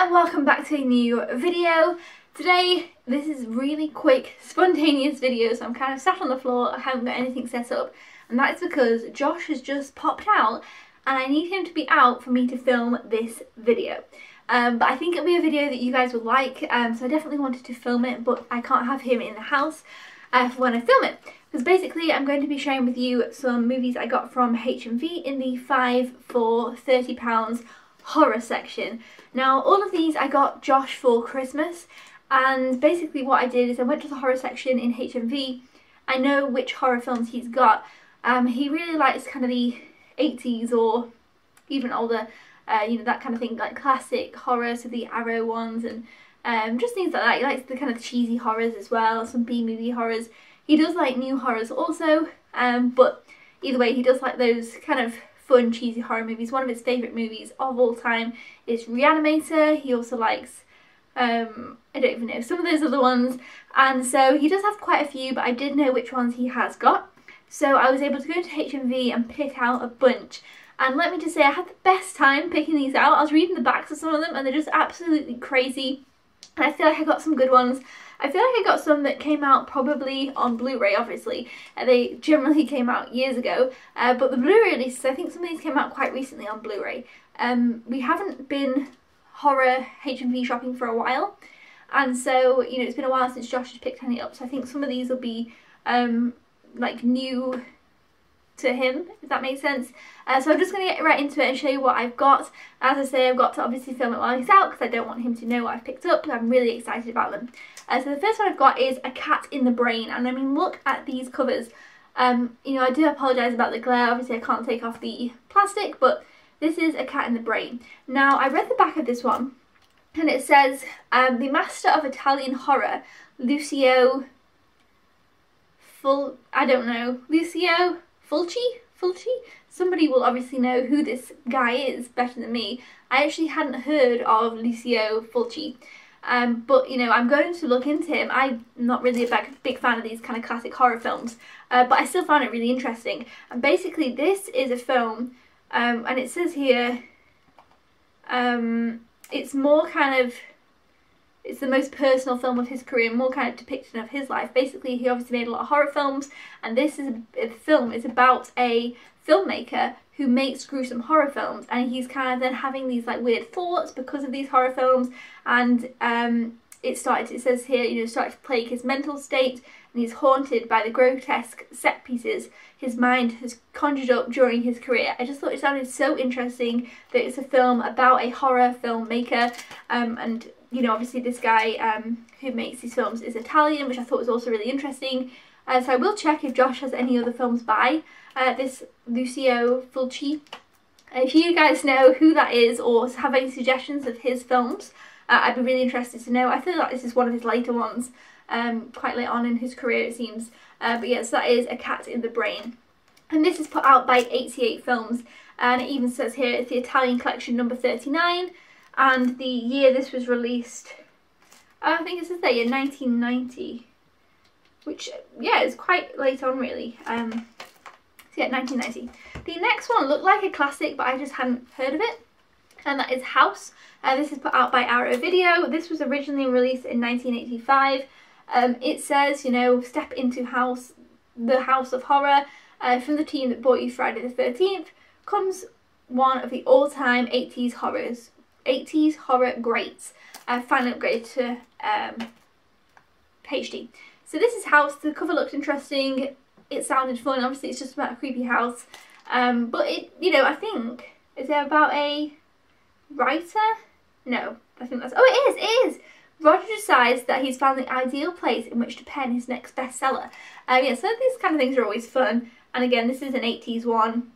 and welcome back to a new video. Today, this is really quick, spontaneous video, so I'm kind of sat on the floor, I haven't got anything set up, and that is because Josh has just popped out and I need him to be out for me to film this video. But I think it'll be a video that you guys would like, so I definitely wanted to film it, but I can't have him in the house for when I film it. Because basically I'm going to be sharing with you some movies I got from HMV in the 5 for £30 horror section. Now all of these I got Josh for Christmas, and basically what I did is I went to the horror section in HMV. I know which horror films he's got. He really likes kind of the 80s or even older, you know, that kind of thing, like classic horror, so the Arrow ones and just things like that. He likes the kind of cheesy horrors as well, some B-movie horrors. He does like new horrors also, but either way he does like those kind of fun cheesy horror movies. One of his favourite movies of all time is Reanimator. He also likes I don't even know, some of those other ones, and so he does have quite a few, but I did know which ones he has got, so I was able to go to HMV and pick out a bunch. And let me just say, I had the best time picking these out. I was reading the backs of some of them and they're just absolutely crazy, and I feel like I got some good ones. I feel like I got some that came out probably on Blu-ray, obviously. They generally came out years ago, but the Blu-ray releases, I think some of these came out quite recently on Blu-ray. We haven't been horror HMV shopping for a while, and so, you know, it's been a while since Josh has picked any up, so I think some of these will be like new to him, if that makes sense. So I'm just going to get right into it and show you what I've got. As I say, I've got to obviously film it while he's out because I don't want him to know what I've picked up, but I'm really excited about them. So the first one I've got is A Cat in the Brain, and I mean, look at these covers. You know, I do apologise about the glare, obviously I can't take off the plastic, but this is A Cat in the Brain. Now, I read the back of this one, and it says, the master of Italian horror, Lucio Fulci? Somebody will obviously know who this guy is better than me. I actually hadn't heard of Lucio Fulci. But, you know, I'm going to look into him. I'm not really a big fan of these kind of classic horror films, but I still found it really interesting. And basically this is a film, and it says here, it's more kind of, it's the most personal film of his career, more kind of depiction of his life. Basically, he obviously made a lot of horror films, and this is a film is about a filmmaker who makes gruesome horror films, and he's kind of then having these like weird thoughts because of these horror films, and it says here, you know, started to plague his mental state, and he's haunted by the grotesque set pieces his mind has conjured up during his career. I just thought it sounded so interesting that it's a film about a horror filmmaker, and you know, obviously this guy who makes these films is Italian, which I thought was also really interesting. So I will check if Josh has any other films by this Lucio Fulci. If you guys know who that is or have any suggestions of his films, I'd be really interested to know. I feel like this is one of his later ones, quite late on in his career it seems. But yes, that is A Cat in the Brain. And this is put out by 88 Films, and it even says here it's the Italian collection number 39. And the year this was released, I think it says there, yeah, 1990, which, yeah, is quite late on really. So yeah, 1990. The next one looked like a classic, but I just hadn't heard of it, and that is House. This is put out by Arrow Video. This was originally released in 1985. It says, you know, step into the house of horror. From the team that brought you Friday the 13th comes one of the all-time 80s horror greats, finally upgraded to HD. So this is House. The cover looked interesting, it sounded fun. Obviously it's just about a creepy house, but it, you know, I think, is it about a writer? No, I think that's, oh it is! Roger decides that he's found the ideal place in which to pen his next bestseller. Yeah, so these kind of things are always fun, and again this is an 80s one.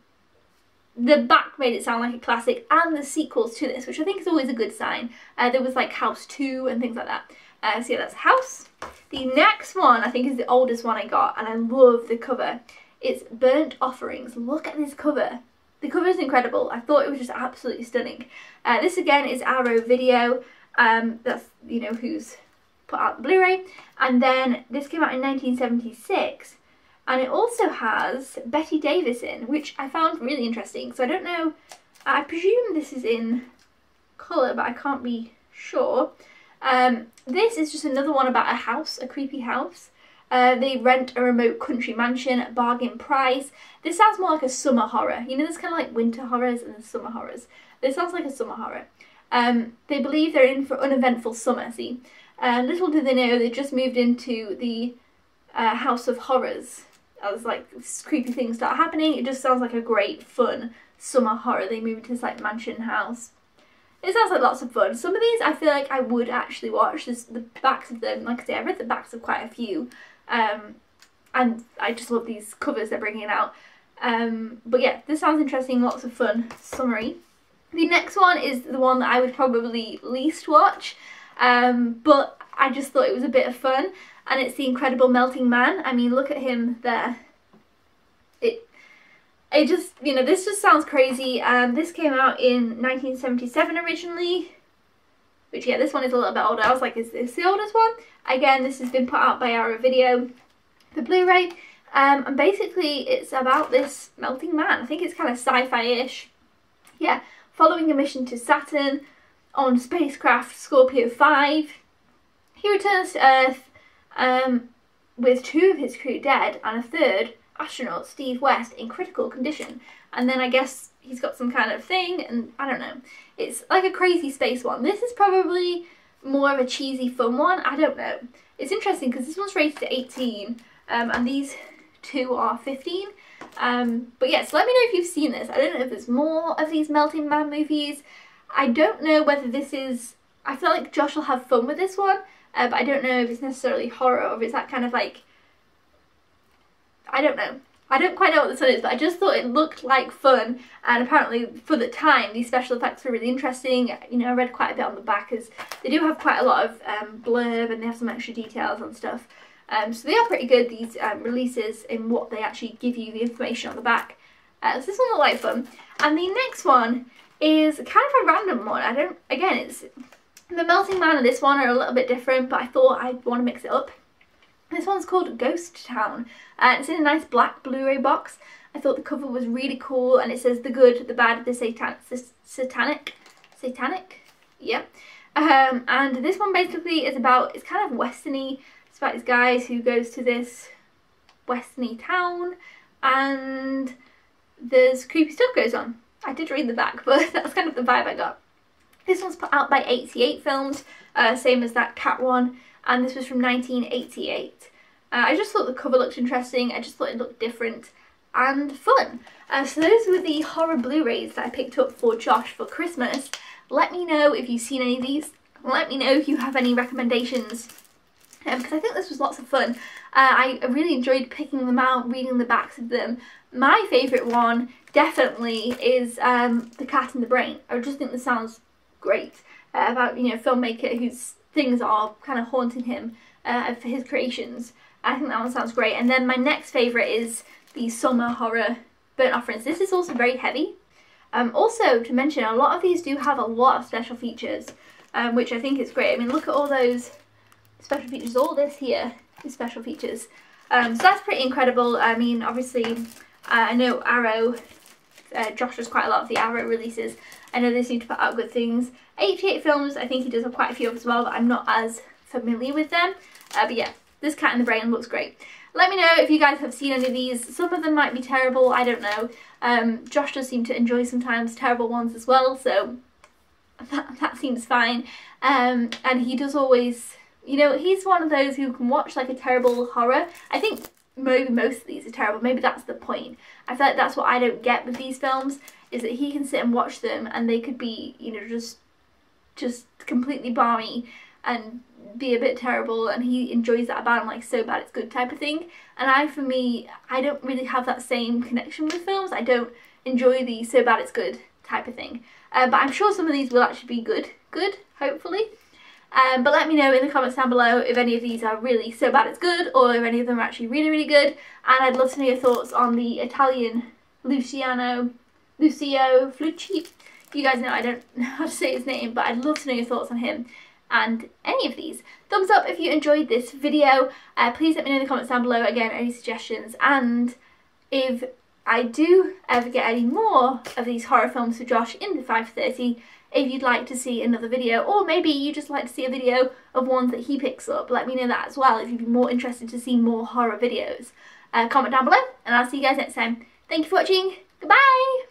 The back made it sound like a classic, and the sequels to this, which I think is always a good sign. There was like House 2 and things like that. So yeah, that's House. The next one I think is the oldest one I got, and I love the cover. It's Burnt Offerings. Look at this cover. The cover is incredible. I thought it was just absolutely stunning. This again is Arrow Video. That's, you know, who's put out the Blu-ray. And then this came out in 1976. And it also has Betty Davis in, which I found really interesting. So I don't know, I presume this is in colour, but I can't be sure. This is just another one about a house, a creepy house. They rent a remote country mansion at bargain price. This sounds more like a summer horror. You know, there's kind of like winter horrors and summer horrors. This sounds like a summer horror. They believe they're in for uneventful summer, see. Little do they know they just moved into the House of Horrors. As like creepy things start happening. It just sounds like a great fun summer horror. They move into this like mansion house. It sounds like lots of fun. Some of these I feel like I would actually watch. There's the backs of them. Like I say, I've read the backs of quite a few. And I just love these covers they're bringing out. But yeah, this sounds interesting. Lots of fun. Summary. The next one is the one that I would probably least watch. But I just thought it was a bit of fun. And it's The Incredible Melting Man. I mean, look at him there. It just, you know, this just sounds crazy. This came out in 1977 originally. Which, yeah, this one is a little bit older. I was like, is this the oldest one? Again, this has been put out by Arrow Video, the Blu-ray. And basically, it's about this melting man. I think it's kind of sci-fi-ish. Yeah, following a mission to Saturn on spacecraft Scorpio 5. He returns to Earth with 2 of his crew dead and a 3rd, astronaut Steve West, in critical condition. And then I guess he's got some kind of thing, and I don't know. It's like a crazy space one. This is probably more of a cheesy fun one. I don't know. It's interesting because this one's rated 18 and these 2 are 15. But yeah, so let me know if you've seen this. I don't know if there's more of these Melting Man movies. I don't know whether this is... I feel like Josh will have fun with this one, but I don't know if it's necessarily horror or if it's that kind of like... I don't know. I don't quite know what this one is, but I just thought it looked like fun, and apparently for the time these special effects were really interesting. You know, I read quite a bit on the back as they do have quite a lot of blurb and they have some extra details and stuff. So they are pretty good, these releases, in what they actually give you the information on the back. So this one looked like fun. And the next one is kind of a random one. Again, it's the Melting Man and this one are a little bit different, but I thought I'd want to mix it up. This one's called Ghost Town. It's in a nice black Blu-ray box. I thought the cover was really cool, and it says the good, the bad, the satanic? Yeah. And this one basically is about, it's kind of westerny. It's about these guys who goes to this westerny town, and there's creepy stuff goes on. I did read the back, but that's kind of the vibe I got. This one's put out by 88 Films, same as that cat one. And this was from 1988. I just thought the cover looked interesting. I just thought it looked different and fun. So those were the horror Blu-rays that I picked up for Josh for Christmas. Let me know if you've seen any of these. Let me know if you have any recommendations. Because I think this was lots of fun. I really enjoyed picking them out, reading the backs of them. My favourite one definitely is The Cat in the Brain. I just think this sounds great. About, you know, a filmmaker whose things are kind of haunting him for his creations. I think that one sounds great. And then my next favourite is the summer horror Burnt Offerings. This is also very heavy. Also, to mention, a lot of these do have a lot of special features, which I think is great. I mean, look at all those special features. All this here is special features. So that's pretty incredible. I mean, obviously, I know Arrow, Josh does quite a lot of the Arrow releases. I know they seem to put out good things. 88 Films, I think he does have quite a few of as well, but I'm not as familiar with them. But yeah, this Cat in the Brain looks great. Let me know if you guys have seen any of these. Some of them might be terrible, I don't know. Josh does seem to enjoy sometimes terrible ones as well, so that seems fine. And he does always, you know, he's one of those who can watch like a terrible horror. I think maybe most of these are terrible. Maybe that's the point. I feel like that's what I don't get with these films, is that he can sit and watch them and they could be, you know, just completely balmy and be a bit terrible, and he enjoys that about him, like so bad it's good type of thing. And for me, I don't really have that same connection with films. I don't enjoy the so bad it's good type of thing. But I'm sure some of these will actually be good, hopefully. But let me know in the comments down below if any of these are really so bad it's good, or if any of them are actually really, really good. And I'd love to know your thoughts on the Italian Lucio Fulci. You guys know I don't know how to say his name, but I'd love to know your thoughts on him and any of these. Thumbs up if you enjoyed this video. Please let me know in the comments down below, again, any suggestions. And if I do ever get any more of these horror films for Josh in the 5:30, if you'd like to see another video, or maybe you just like to see a video of ones that he picks up. Let me know that as well if you'd be more interested to see more horror videos. Comment down below and I'll see you guys next time. Thank you for watching. Goodbye!